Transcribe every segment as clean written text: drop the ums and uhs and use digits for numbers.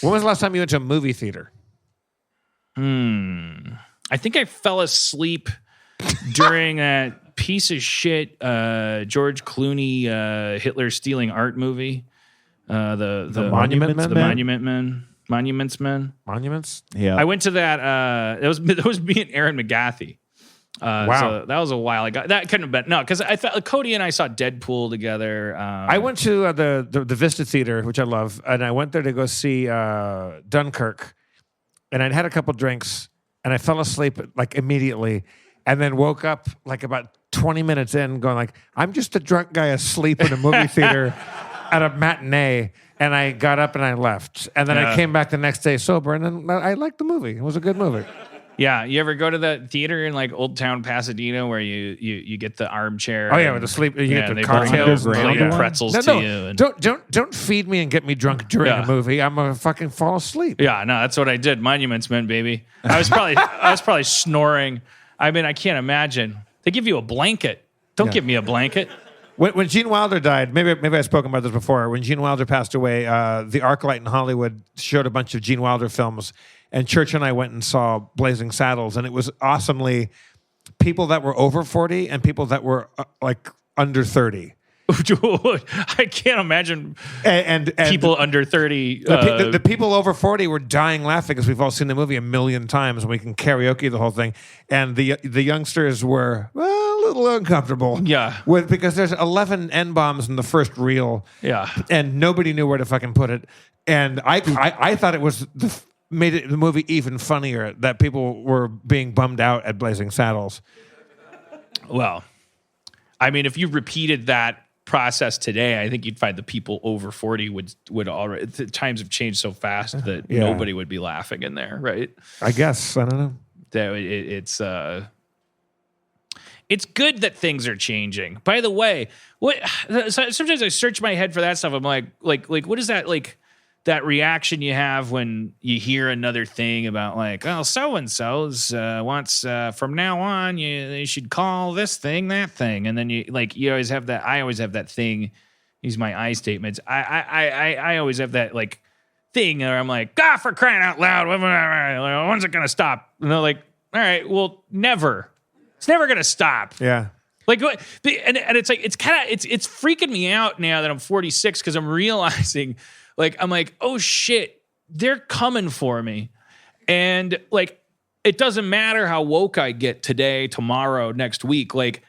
When was the last time you went to a movie theater? I think I fell asleep during that piece of shit George Clooney Hitler stealing art movie. The Monument Men? the Monument Men. Monuments Men. Monuments? Yeah. I went to that. It was me and Aaron McGathy. Wow. So that was a while ago. That couldn't have been because I thought Cody and I saw Deadpool together. I went to the Vista Theater, which I love, and I went there to go see Dunkirk, and I'd had a couple drinks, and I fell asleep like immediately, and then woke up like about 20 minutes in, going like, I'm just a drunk guy asleep in a movie theater at a matinee, and I got up and I left, and then I came back the next day sober, and then I liked the movie. It was a good movie. Yeah, you ever go to the theater in like Old Town Pasadena where you get the armchair? Oh yeah, with the sleep, you get the they cocktails, bring and pretzels to you. And, don't feed me and get me drunk during a movie. I'm gonna fucking fall asleep. yeah, no, that's what I did. Monuments Men, baby. I was probably snoring. I mean, I can't imagine. They give you a blanket. Don't give me a blanket. When Gene Wilder died, maybe I've spoken about this before. When Gene Wilder passed away, the ArcLight in Hollywood showed a bunch of Gene Wilder films, and Church and I went and saw Blazing Saddles, and it was awesomely people that were over 40 and people that were like under 30. I can't imagine and people under 30. The people over 40 were dying laughing because we've all seen the movie a million times and we can karaoke the whole thing. And the youngsters were a little uncomfortable. Yeah. Because there's 11 N-bombs in the first reel. Yeah. And nobody knew where to fucking put it. And I thought it was made the movie even funnier that people were being bummed out at Blazing Saddles. Well, I mean, if you repeated that process today, I think you'd find the people over 40 would already. The times have changed so fast that nobody would be laughing in there, right? I guess. I don't know. That it's good that things are changing. By the way, sometimes I search my head for that stuff. I'm like, what is that like? That reaction you have when you hear another thing about like, oh, so-and-so's wants from now on, they should call this thing that thing. And then you always have that. I always have that thing. Use my I statements. I always have that like thing where I'm like, for crying out loud. When's it going to stop? And they're like, all right, well, never. It's never going to stop. Yeah. Like, and it's like, it's freaking me out now that I'm 46 because I'm realizing I'm like, oh shit, they're coming for me. And like, it doesn't matter how woke I get today, tomorrow, next week. Like,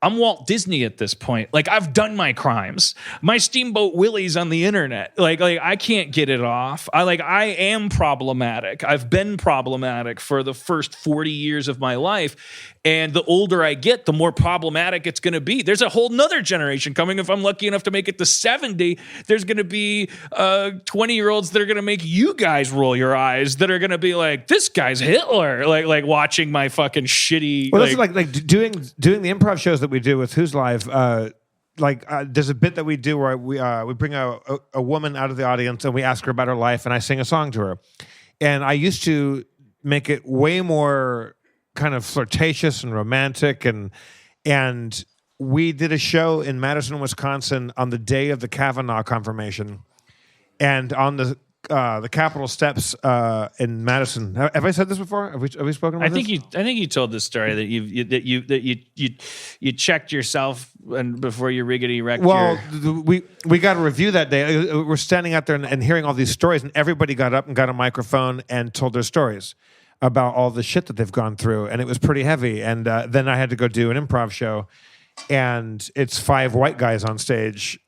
I'm Walt Disney at this point. Like, I've done my crimes. My Steamboat Willie's on the internet. Like I can't get it off. I am problematic. I've been problematic for the first 40 years of my life. And the older I get, the more problematic it's going to be. There's a whole nother generation coming. If I'm lucky enough to make it to 70, there's going to be 20-year-olds that are going to make you guys roll your eyes, that are going to be like, this guy's Hitler, like watching my fucking shitty. Well, that's like doing the improv shows that we do with Who's Live. There's a bit that we do where we bring a woman out of the audience and we ask her about her life, and I sing a song to her. And I used to make it way more kind of flirtatious and romantic, and we did a show in Madison, Wisconsin on the day of the Kavanaugh confirmation, and on the Capitol steps in Madison. Have I said this before? Have we spoken about this? I think you told this story that you checked yourself and before you riggedy wrecked. Well, we got a review that day. We're standing out there and hearing all these stories, and everybody got up and got a microphone and told their stories about all the shit that they've gone through, and it was pretty heavy. And then I had to go do an improv show, and it's 5 white guys on stage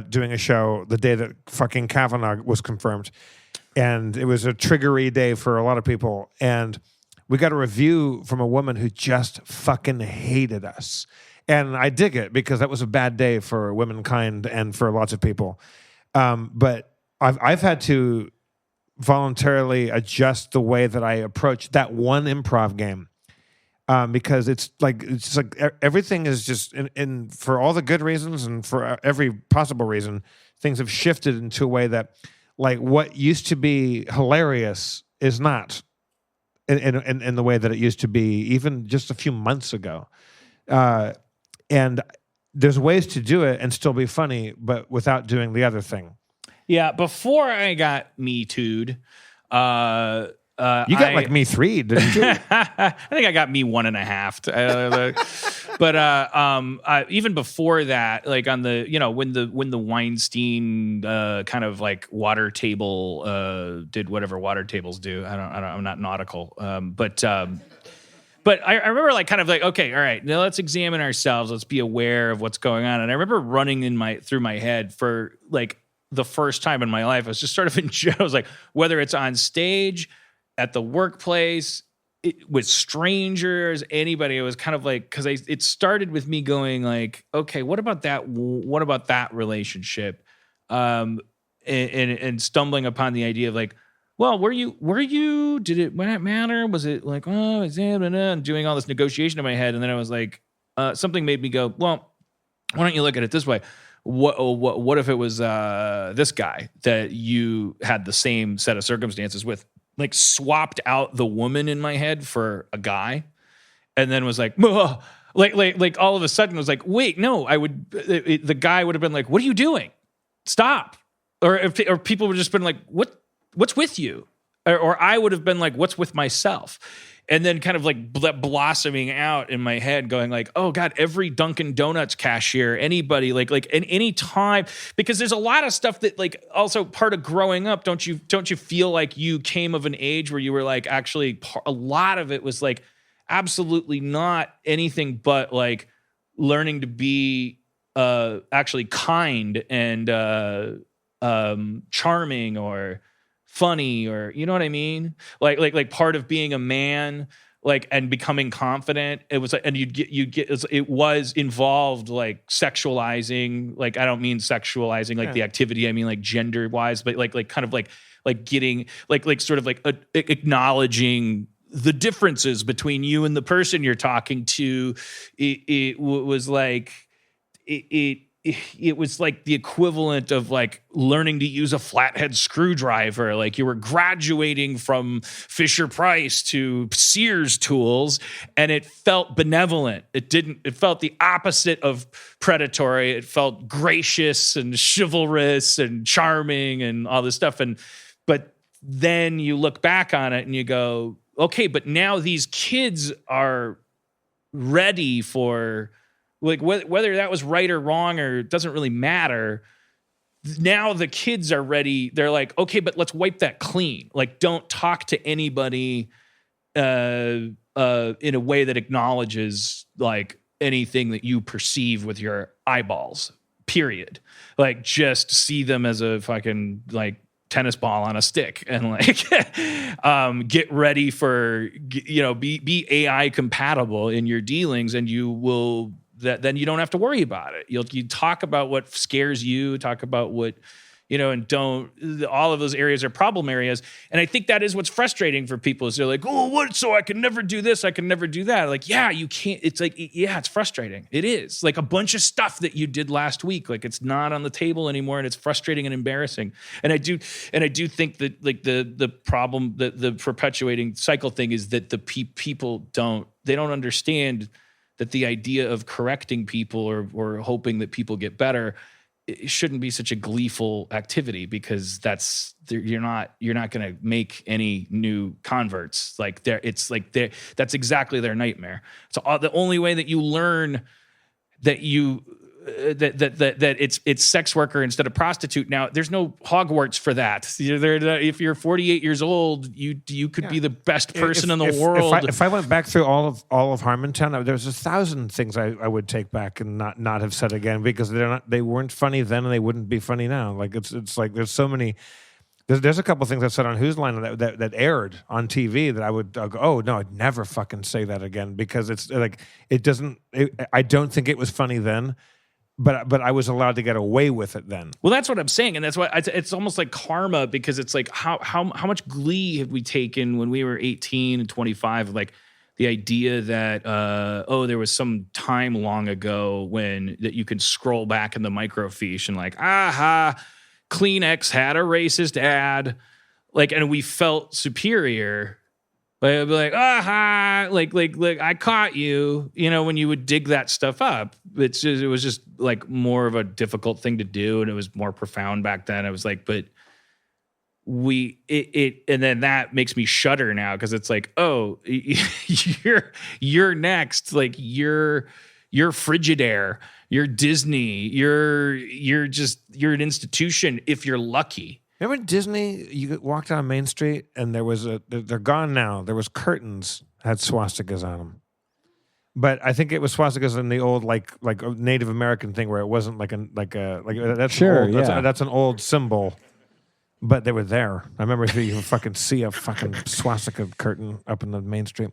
doing a show the day that fucking Kavanaugh was confirmed. And it was a triggery day for a lot of people. And we got a review from a woman who just fucking hated us. And I dig it because that was a bad day for womankind and for lots of people. But I've had to voluntarily adjust the way that I approach that one improv game. Because it's like everything is just in for all the good reasons and for every possible reason, things have shifted into a way that like what used to be hilarious is not in the way that it used to be even just a few months ago. And there's ways to do it and still be funny, but without doing the other thing. Yeah, before I got Me Too'd, You got like Me 3, didn't you? I think I got Me 1.5. But even before that, like on the, when the Weinstein kind of like water table did whatever water tables do. I'm not nautical. But I remember like kind of like, okay, all right, now let's examine ourselves. Let's be aware of what's going on. And I remember running through my head for like the first time in my life. I was just sort of I was like, whether it's on stage, at the workplace, with strangers, anybody, it was kind of like, because it started with me going like, okay, what about that relationship? And stumbling upon the idea of like, well, did it matter? Was it like, oh, and doing all this negotiation in my head. And then I was like, something made me go, well, why don't you look at it this way? What if it was this guy that you had the same set of circumstances with, like swapped out the woman in my head for a guy, and then was like, ugh. like all of a sudden was like, wait, no, the guy would have been like, what are you doing? Stop. Or people would just been like, what's with you? Or I would have been like, what's with myself? And then kind of like blossoming out in my head going like, oh God, every Dunkin' Donuts cashier, anybody like in any time, because there's a lot of stuff that like also part of growing up. Don't you feel like you came of an age where you were like, actually a lot of it was like absolutely not anything but like learning to be actually kind and charming or funny, or you know what I mean? Like part of being a man, like, and becoming confident. It was like, and it was involved like sexualizing, like, I don't mean sexualizing like the activity, I mean like gender wise, but like kind of like getting like sort of like acknowledging the differences between you and the person you're talking to. It was like, it was like the equivalent of like learning to use a flathead screwdriver. Like you were graduating from Fisher Price to Sears tools, and it felt benevolent. It felt the opposite of predatory. It felt gracious and chivalrous and charming and all this stuff. But then you look back on it and you go, okay, but now these kids are ready for, like, whether that was right or wrong, or it doesn't really matter. Now the kids are ready. They're like, okay, but let's wipe that clean. Like, don't talk to anybody in a way that acknowledges like anything that you perceive with your eyeballs, period. Like, just see them as a fucking like tennis ball on a stick, and like get ready for, be AI compatible in your dealings, and you will, then you don't have to worry about it. You talk about what scares you, talk about what, and all of those areas are problem areas. And I think that is what's frustrating for people, is they're like, oh, what? So I can never do this, I can never do that. Like, yeah, you can't. It's like, yeah, it's frustrating. It is like a bunch of stuff that you did last week, like it's not on the table anymore, and it's frustrating and embarrassing. And I do think that like the problem, the perpetuating cycle thing is that the people don't understand that the idea of correcting people or hoping that people get better, it shouldn't be such a gleeful activity, because you're not going to make any new converts. Like that's exactly their nightmare. So the only way that you learn that that it's sex worker instead of prostitute. Now, there's no Hogwarts for that. If you're 48 years old, you could be the best person in the world. If I went back through all of Harmontown, there's 1,000 things I would take back and not have said again, because they weren't funny then, and they wouldn't be funny now. Like it's like there's so many. There's a couple things I said on Whose Line that aired on TV that I would go, oh no, I'd never fucking say that again, because it's like I don't think it was funny then. But I was allowed to get away with it then. Well, that's what I'm saying, and that's why it's almost like karma, because it's like how much glee have we taken when we were 18 and 25, like the idea that there was some time long ago that you could scroll back in the microfiche and like, aha, Kleenex had a racist ad, like, and we felt superior Like, I'd be like, aha, like, I caught you. You know, when you would dig that stuff up, it was just like more of a difficult thing to do, and it was more profound back then. I was like, but and then that makes me shudder now because it's like, oh, you're next, like you're Frigidaire, you're Disney, you're an institution if you're lucky. Remember Disney? You walked down Main Street and there was they're gone now. There was curtains that had swastikas on them. But I think it was swastikas in the old like Native American thing where it wasn't like that's Sure, old, yeah. that's an old symbol. But they were there. I remember you could fucking see a fucking swastika curtain up in the Main Street.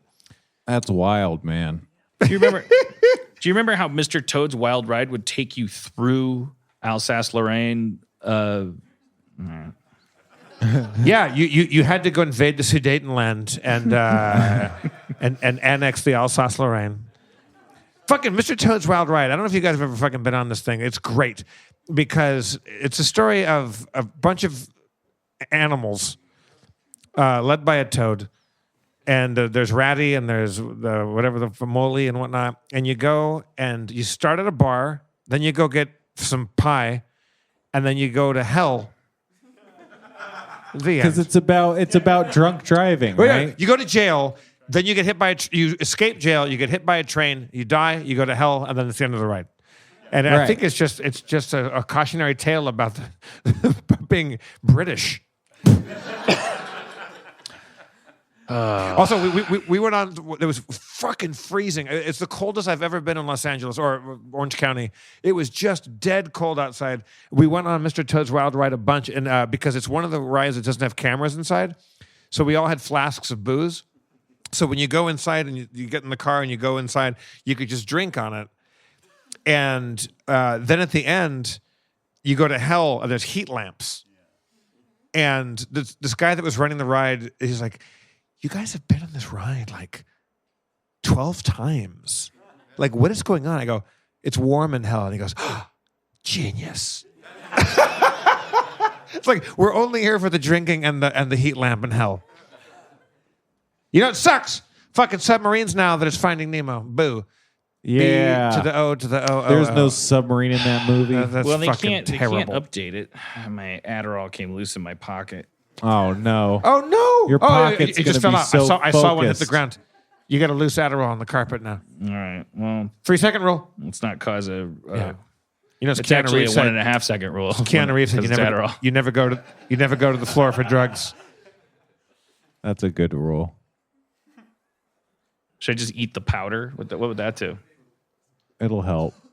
That's wild, man. Do you remember how Mr. Toad's Wild Ride would take you through Alsace-Lorraine? Yeah, you had to go invade the Sudetenland and annex the Alsace-Lorraine. Fucking Mr. Toad's Wild Ride. I don't know if you guys have ever fucking been on this thing. It's great because it's a story of a bunch of animals led by a toad. And there's Ratty and there's the Famoli and whatnot. And you go and you start at a bar, then you go get some pie, and then you go to hell. Because it's about drunk driving, Well, yeah, right? you go to jail, then you get hit by you escape jail, you get hit by a train, you die, you go to hell, and then it's the end of the ride. And I Right. think it's just a cautionary tale about being British. Also, we went on. It was fucking freezing. It's the coldest I've ever been in Los Angeles or Orange County. It was just dead cold outside. We went on Mr. Toad's Wild Ride a bunch, and because it's one of the rides that doesn't have cameras inside, so we all had flasks of booze. So when you go inside and you get in the car and you go inside, you could just drink on it. And then at the end, you go to hell and there's heat lamps. And this guy that was running the ride, he's like, you guys have been on this ride like 12 times. Like, what is going on? I go, it's warm in hell. And he goes, oh, genius. It's like, we're only here for the drinking and the heat lamp in hell. You know, it sucks. Fucking submarines now that it's Finding Nemo. Boo. Yeah. B to the O to the O. There's no submarine in that movie. That's Well, they fucking can't terrible. update it. My Adderall came loose in my pocket. Oh no. Oh no! Your pocket's it just gonna fell be out. so I saw one hit the focused. ground. You got a loose Adderall on the carpet now. All right. Well, 3-second rule. let's not cause a. Yeah. You know, It's actually a 1.5 second rule. Keanu Reeves said Because it's Adderall. you never go to the floor for drugs. That's a good rule. Should I just eat the powder? What would that do? It'll help.